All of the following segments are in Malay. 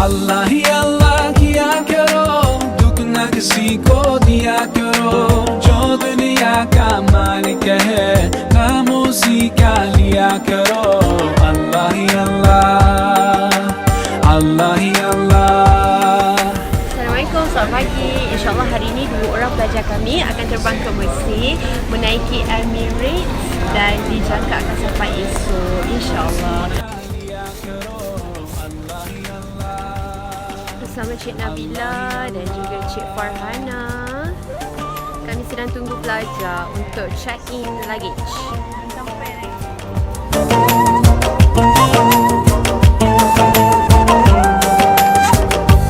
अल्लाह ही अल्लाह किया करो, दुख न किसी को दिया करो, जो दुनिया का मालिक है काम उसी का लिया करो। अल्लाह ही अल्लाह, अल्लाह ही अल्लाह। Assalamualaikum, selamat pagi. InsyaAllah hari ini dua orang pelajar kami akan terbang ke Mesir, menaiki Emirates dan dijangka akan sampai esok, InsyaAllah. Bersama Cik Nabila dan juga Cik Farhana, kami sedang tunggu pelajar untuk check-in luggage. Sampai lagi.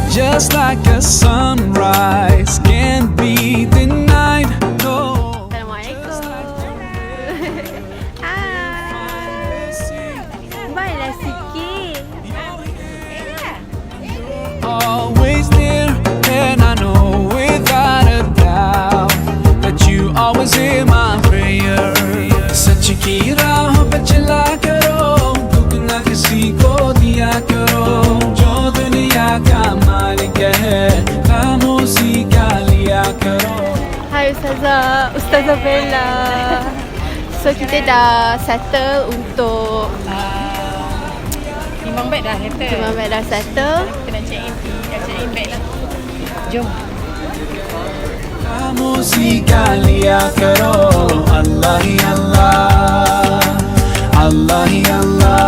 Just like a sunrise can't be denied. No. Assalamualaikum. Baiklah sikit. Always there, and I know without a doubt that you always hear my prayer. सच की राह पे चला करो, दुख ना किसी को दिया करो, जो दुनिया का मालिक है काम उसी का लिया करो। Hai Ustazah Bella. So kita dah settle untuk Timbang beg dah settle. Timbang beg dah settle. Kita nak check in beg lah. Jom. काम उसी का लिया करो। अल्लाह ही अल्लाह, अल्लाह ही अल्लाह।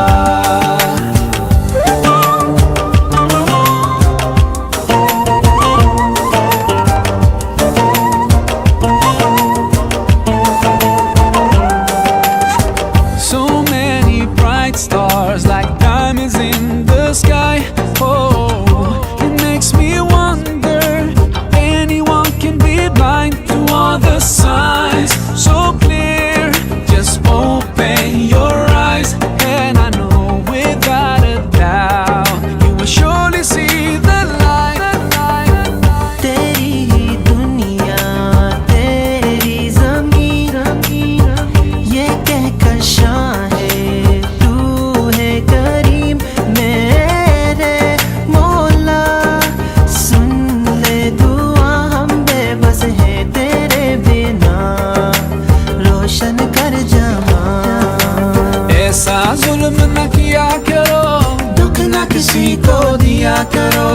So many bright stars like diamonds in the sky. Oh, it makes me wonder anyone can be blind to all the signs so clear. Just open your eyes and I know without a doubt you will surely see the light. तेरी दुनिया तेरी ज़मीन ये कहकर शान है तू है करीम मेरे मौला सुन ले दुआ हम बेबस है तेरे बिना रोशन कर जमा ऐसा जुल्म न किया करो, दुख न किसी को दिया करो,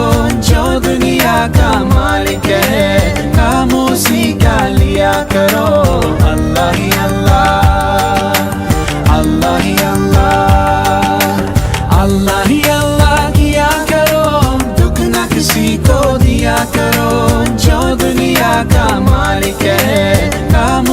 जो दुनिया का मालिक है काम उसी का लिया करो। अल्लाह ही अल्लाह, अल्लाह ही अल्लाह, अल्लाह ही अल्लाह किया करो, दुख न किसी को दिया करो, जो दुनिया का मालिक है काम